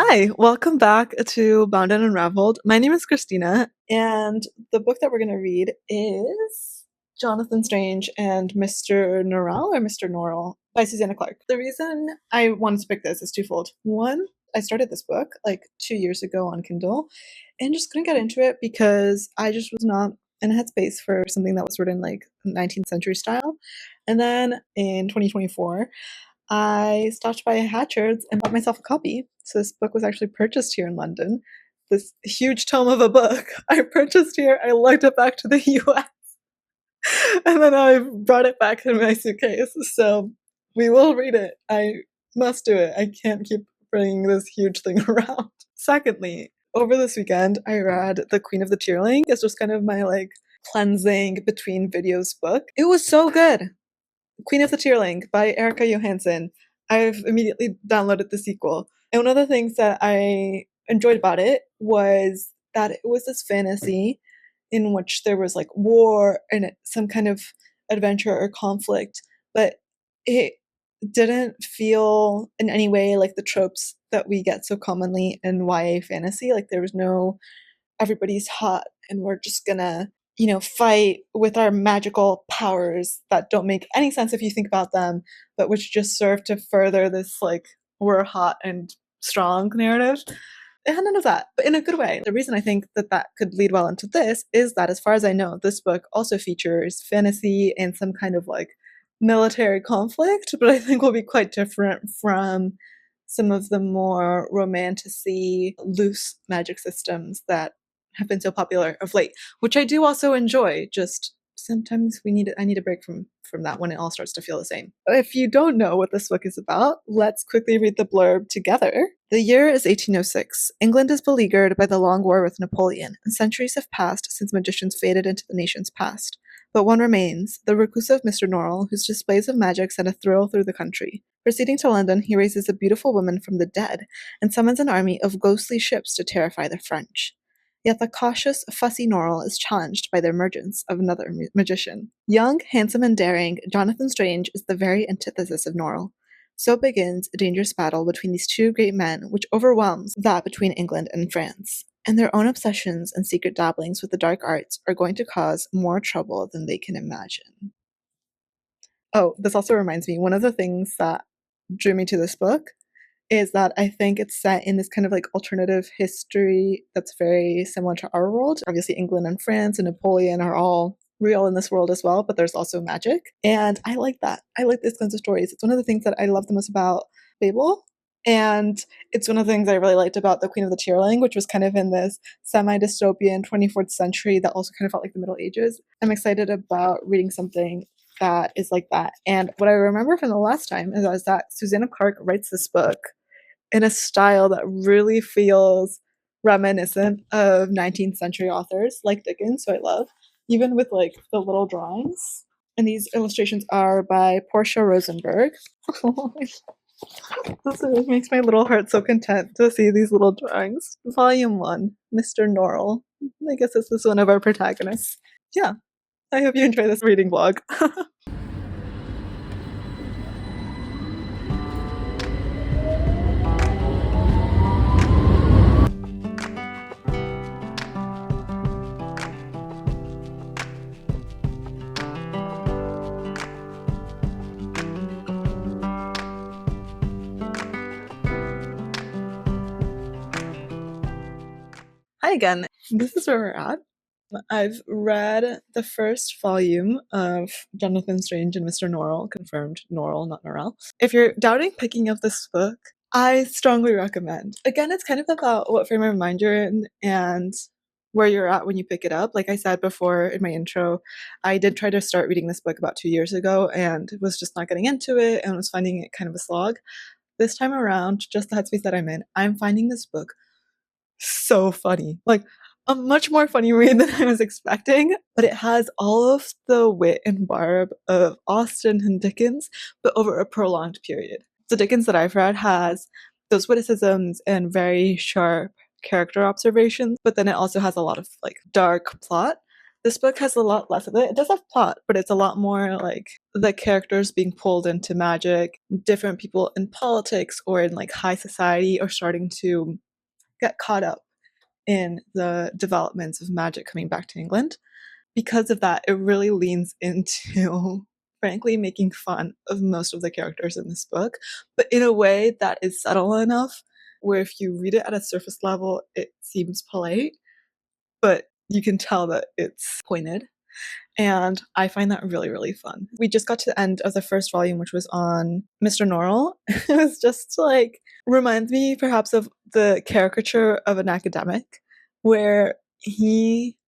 Hi, welcome back to Bound and Unraveled. My name is Christina, and the book that we're going to read is Jonathan Strange and Mr. Norrell or Mr. Norrell by Susanna Clarke. The reason I wanted to pick this is twofold. One, I started this book like 2 years ago on Kindle and just couldn't get into it because I just was not in a headspace for something that was written like 19th century style. And then in 2024, I stopped by Hatchard's and bought myself a copy. So this book was actually purchased here in London. This huge tome of a book I purchased here. I lugged it back to the US and then I brought it back in my suitcase. So we will read it. I must do it. I can't keep bringing this huge thing around. Secondly, over this weekend, I read The Queen of the Tearling. It's just kind of my like cleansing between videos book. It was so good. Queen of the Tearling by Erica Johansson. I've immediately downloaded the sequel. And one of the things that I enjoyed about it was that it was this fantasy in which there was like war and some kind of adventure or conflict, but it didn't feel in any way like the tropes that we get so commonly in YA fantasy. Like there was no everybody's hot and we're just gonna fight with our magical powers that don't make any sense if you think about them, but which just serve to further this like we're hot and strong narrative. It had none of that, but in a good way. The reason I think that that could lead well into this is that, as far as I know, this book also features fantasy and some kind of like military conflict, but I think will be quite different from some of the more romantic-y, loose magic systems that have been so popular of late, which I do also enjoy. Just sometimes I need a break from that when it all starts to feel the same. If you don't know what this book is about, let's quickly read the blurb together. The year is 1806. England is beleaguered by the long war with Napoleon, and centuries have passed since magicians faded into the nation's past. But one remains, the reclusive Mr. Norrell, whose displays of magic send a thrill through the country. Proceeding to London, he raises a beautiful woman from the dead and summons an army of ghostly ships to terrify the French. Yet the cautious, fussy Norrell is challenged by the emergence of another magician. Young, handsome, and daring, Jonathan Strange is the very antithesis of Norrell. So begins a dangerous battle between these two great men, which overwhelms that between England and France. And their own obsessions and secret dabblings with the dark arts are going to cause more trouble than they can imagine. Oh, this also reminds me, one of the things that drew me to this book is that I think it's set in this kind of like alternative history that's very similar to our world. Obviously, England and France and Napoleon are all real in this world as well, but there's also magic. And I like that. I like these kinds of stories. It's one of the things that I love the most about Fable. And it's one of the things I really liked about The Queen of the Tearling, which was kind of in this semi-dystopian 24th century that also kind of felt like the Middle Ages. I'm excited about reading something that is like that. And what I remember from the last time is that Susanna Clarke writes this book in a style that really feels reminiscent of 19th century authors like Dickens, who I love, even with like the little drawings. And these illustrations are by Portia Rosenberg. This makes my little heart so content to see these little drawings. Volume 1, Mr. Norrell. I guess this is one of our protagonists. Yeah, I hope you enjoy this reading vlog. Hi again. This is where we're at. I've read the first volume of Jonathan Strange and Mr. Norrell, confirmed Norrell, not Norrell. If you're doubting picking up this book, I strongly recommend. Again, it's kind of about what frame of mind you're in and where you're at when you pick it up. Like I said before in my intro, I did try to start reading this book about 2 years ago and was just not getting into it and was finding it kind of a slog. This time around, just the headspace that I'm in, I'm finding this book so funny. Like a much more funny read than I was expecting, but it has all of the wit and barb of Austen and Dickens, but over a prolonged period. The Dickens that I've read has those witticisms and very sharp character observations, but then it also has a lot of like dark plot. This book has a lot less of it. It does have plot, but it's a lot more like the characters being pulled into magic. Different people in politics or in like high society are starting to get caught up in the developments of magic coming back to England. Because of that, it really leans into, frankly, making fun of most of the characters in this book, but in a way that is subtle enough where if you read it at a surface level, it seems polite, but you can tell that it's pointed. And I find that really, really fun. We just got to the end of the first volume, which was on Mr. Norrell. It was just like, reminds me perhaps of the caricature of an academic, where he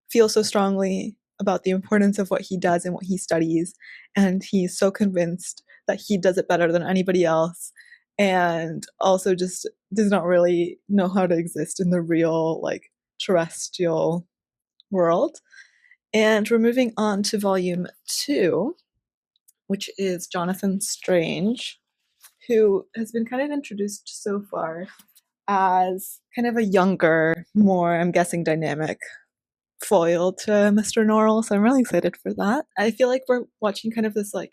feels so strongly about the importance of what he does and what he studies. And he's so convinced that he does it better than anybody else. And also just does not really know how to exist in the real, like, terrestrial world. And we're moving on to volume 2, which is Jonathan Strange, who has been kind of introduced so far as kind of a younger, more, I'm guessing, dynamic foil to Mr. Norrell. So I'm really excited for that. I feel like we're watching kind of this like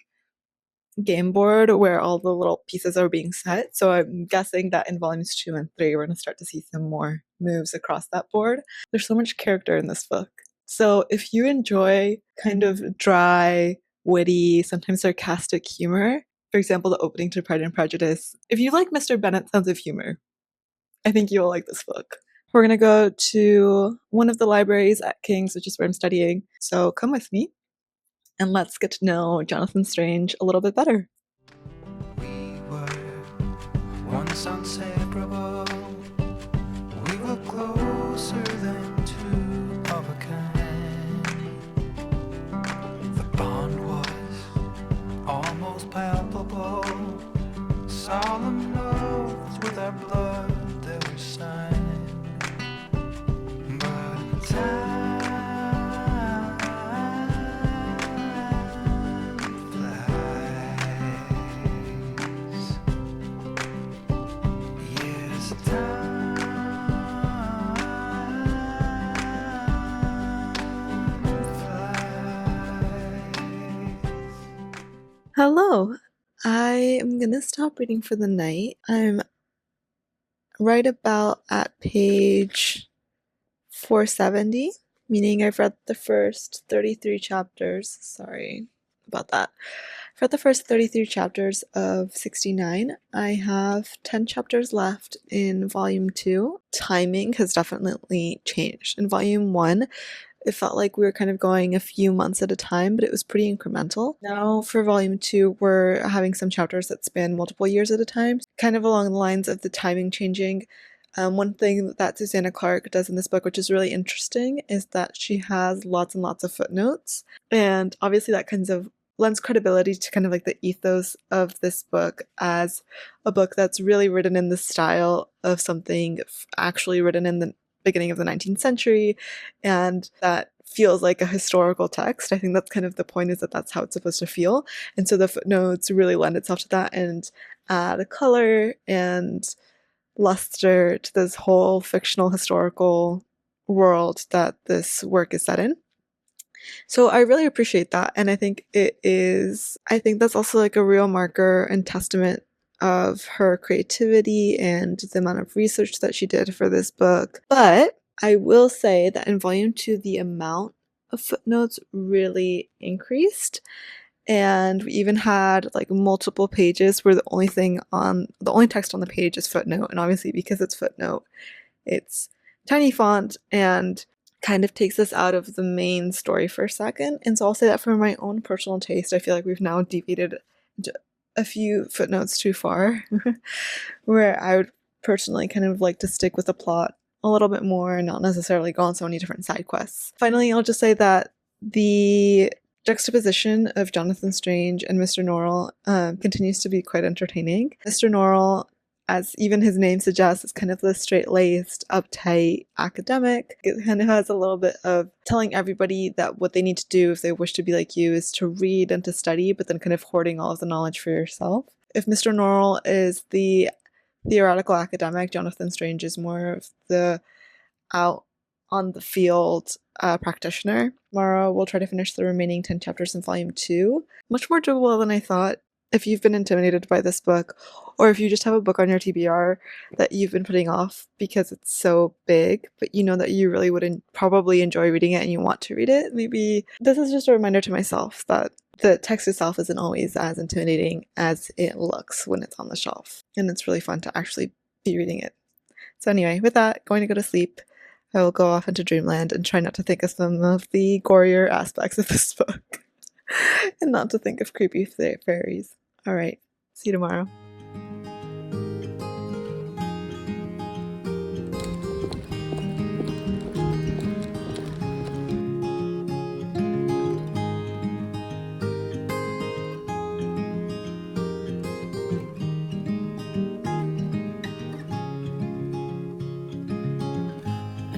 game board where all the little pieces are being set. So I'm guessing that in volumes 2 and 3, we're going to start to see some more moves across that board. There's so much character in this book. So if you enjoy kind of dry, witty, sometimes sarcastic humor, for example, the opening to Pride and Prejudice, if you like Mr. Bennet's sense of humor, I think you'll like this book. We're going to go to one of the libraries at King's, which is where I'm studying. So come with me and let's get to know Jonathan Strange a little bit better. We were once inseparable. We were closer than two of a kind. The bond was almost palpable. Solemn oaths with our blood that were signed. But time Hello. I am going to stop reading for the night. I'm right about at page 470, meaning I've read the first 33 chapters. Sorry about that. I've read the first 33 chapters of 69. I have 10 chapters left in volume 2. Timing has definitely changed. In volume 1, it felt like we were kind of going a few months at a time, but it was pretty incremental. Now for volume 2, we're having some chapters that span multiple years at a time, kind of along the lines of the timing changing. One thing that Susanna Clarke does in this book, which is really interesting, is that she has lots and lots of footnotes. And obviously that kind of lends credibility to kind of like the ethos of this book as a book that's really written in the style of something actually written in the beginning of the 19th century, and that feels like a historical text. I think that's kind of the point, is that that's how it's supposed to feel. And so the footnotes really lend itself to that and add a color and luster to this whole fictional historical world that this work is set in. So I really appreciate that. And I think that's also like a real marker and testament of her creativity and the amount of research that she did for this book. But I will say that in volume 2, the amount of footnotes really increased. And we even had like multiple pages where the only text on the page is footnote. And obviously because it's footnote, it's tiny font and kind of takes us out of the main story for a second. And so I'll say that for my own personal taste, I feel like we've now deviated a few footnotes too far, where I would personally kind of like to stick with the plot a little bit more and not necessarily go on so many different side quests. Finally, I'll just say that the juxtaposition of Jonathan Strange and Mr. Norrell continues to be quite entertaining. Mr. Norrell, as even his name suggests, is kind of the straight-laced, uptight academic. It kind of has a little bit of telling everybody that what they need to do if they wish to be like you is to read and to study, but then kind of hoarding all of the knowledge for yourself. If Mr. Norrell is the theoretical academic, Jonathan Strange is more of the out on the field practitioner. Tomorrow we'll try to finish the remaining 10 chapters in volume 2. Much more doable than I thought. If you've been intimidated by this book, or if you just have a book on your TBR that you've been putting off because it's so big, but you know that you really would probably enjoy reading it and you want to read it, maybe this is just a reminder to myself that the text itself isn't always as intimidating as it looks when it's on the shelf. And it's really fun to actually be reading it. So anyway, with that, going to go to sleep. I will go off into dreamland and try not to think of some of the gorier aspects of this book. And not to think of creepy fairies. Alright, see you tomorrow.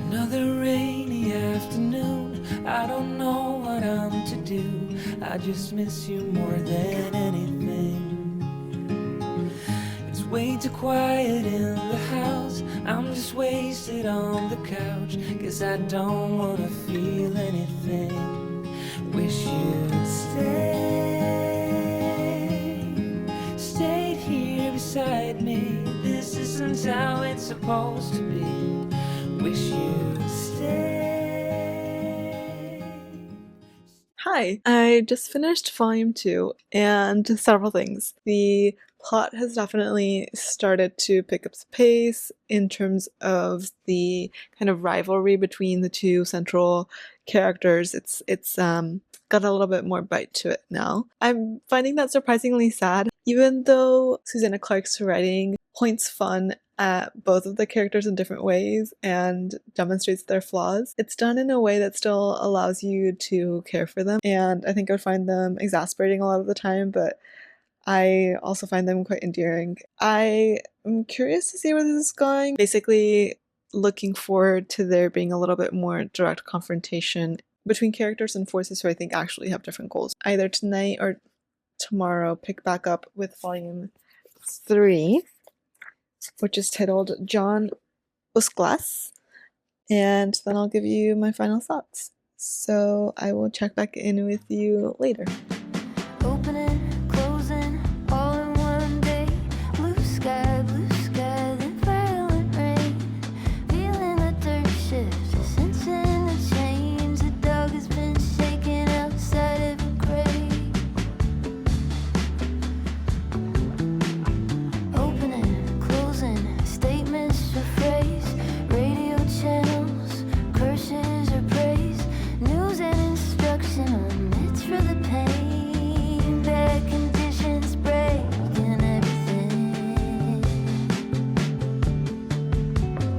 Another rainy afternoon. I don't know what I'm to do. I just miss you more than anything. It's way too quiet in the house. I'm just wasted on the couch. Guess I don't wanna feel anything. Wish you'd stayed here beside me. This isn't how it's supposed to be. Wish you'd stay. Hi, I just finished volume 2 and several things. The plot has definitely started to pick up pace in terms of the kind of rivalry between the two central characters. It's got a little bit more bite to it now. I'm finding that surprisingly sad, even though Susanna Clark's writing points fun at both of the characters in different ways and demonstrates their flaws. It's done in a way that still allows you to care for them, and I think I would find them exasperating a lot of the time, but I also find them quite endearing. I am curious to see where this is going. Basically, looking forward to there being a little bit more direct confrontation between characters and forces who I think actually have different goals. Either tonight or tomorrow, pick back up with volume 3, which is titled John Usglas, and then I'll give you my final thoughts. So I will check back in with you later. Opening, closing, all in one day. Blue sky, then violent rain. Feeling the dirt shift, sensing the change. The dog has been shaken outside of a grave. Opening, closing, statements or phrase. Radio channels, curses or praise. News and instruction, omits for the pain. Bad conditions breaking everything.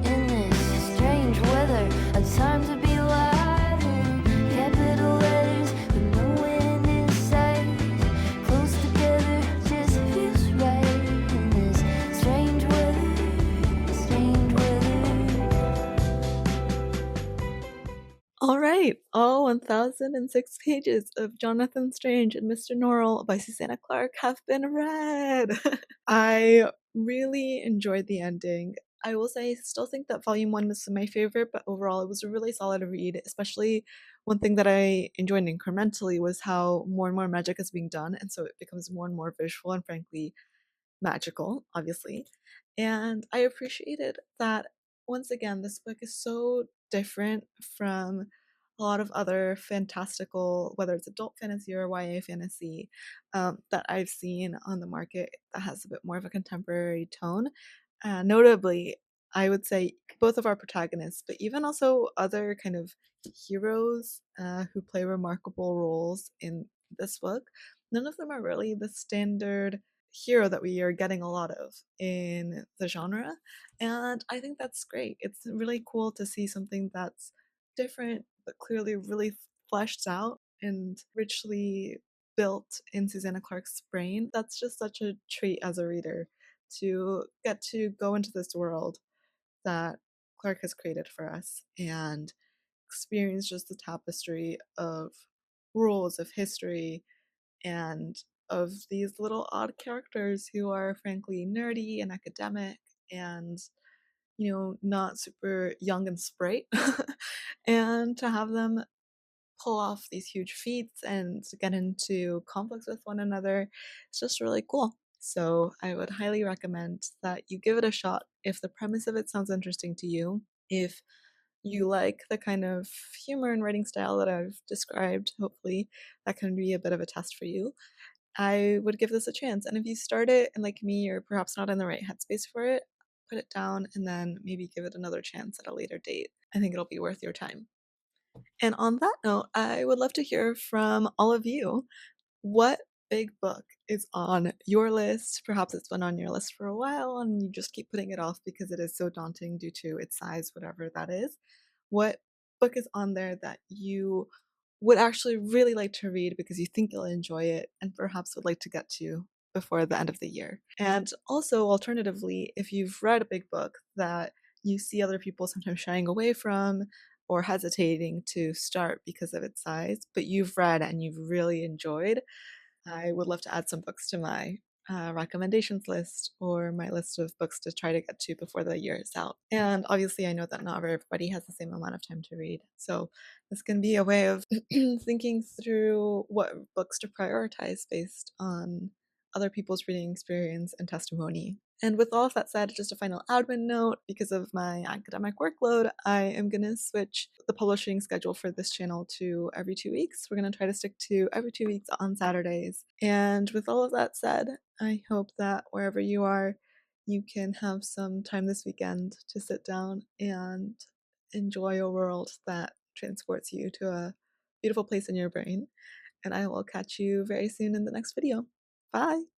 In this strange weather, a time to be alive. In capital letters, with no end in sight. Close together just feels right. In this strange weather, strange weather. Alright, all 1006 pages of Jonathan Strange and Mr. Norrell by Susanna Clark have been read. I really enjoyed the ending. I will say I still think that volume 1 was my favorite, but overall it was a really solid read, especially one thing that I enjoyed incrementally was how more and more magic is being done, and so it becomes more and more visual and frankly magical, obviously. And I appreciated that once again, this book is so different from a lot of other fantastical, whether it's adult fantasy or YA fantasy, that I've seen on the market that has a bit more of a contemporary tone. Notably, I would say both of our protagonists, but even also other kind of heroes who play remarkable roles in this book, none of them are really the standard hero that we are getting a lot of in the genre. And I think that's great. It's really cool to see something that's different, but clearly really fleshed out and richly built in Susanna Clark's brain. That's just such a treat as a reader to get to go into this world that Clark has created for us and experience just the tapestry of rules of history and of these little odd characters who are frankly nerdy and academic and not super young and sprite, and to have them pull off these huge feats and get into conflicts with one another. It's just really cool. So I would highly recommend that you give it a shot if the premise of it sounds interesting to you. If you like the kind of humor and writing style that I've described, hopefully that can be a bit of a test for you. I would give this a chance. And if you start it and like me, you're perhaps not in the right headspace for it, put it down and then maybe give it another chance at a later date. I think it'll be worth your time. And on that note, I would love to hear from all of you. What big book is on your list? Perhaps it's been on your list for a while and you just keep putting it off because it is so daunting due to its size, whatever that is. What book is on there that you would actually really like to read because you think you'll enjoy it and perhaps would like to get to before the end of the year? And also, alternatively, if you've read a big book that you see other people sometimes shying away from or hesitating to start because of its size, but you've read and you've really enjoyed, I would love to add some books to my recommendations list or my list of books to try to get to before the year is out. And obviously, I know that not everybody has the same amount of time to read. So, this can be a way of thinking through what books to prioritize based on other people's reading experience and testimony. And with all of that said, just a final admin note, because of my academic workload, I am going to switch the publishing schedule for this channel to every 2 weeks. We're going to try to stick to every 2 weeks on Saturdays. And with all of that said, I hope that wherever you are, you can have some time this weekend to sit down and enjoy a world that transports you to a beautiful place in your brain. And I will catch you very soon in the next video. Bye!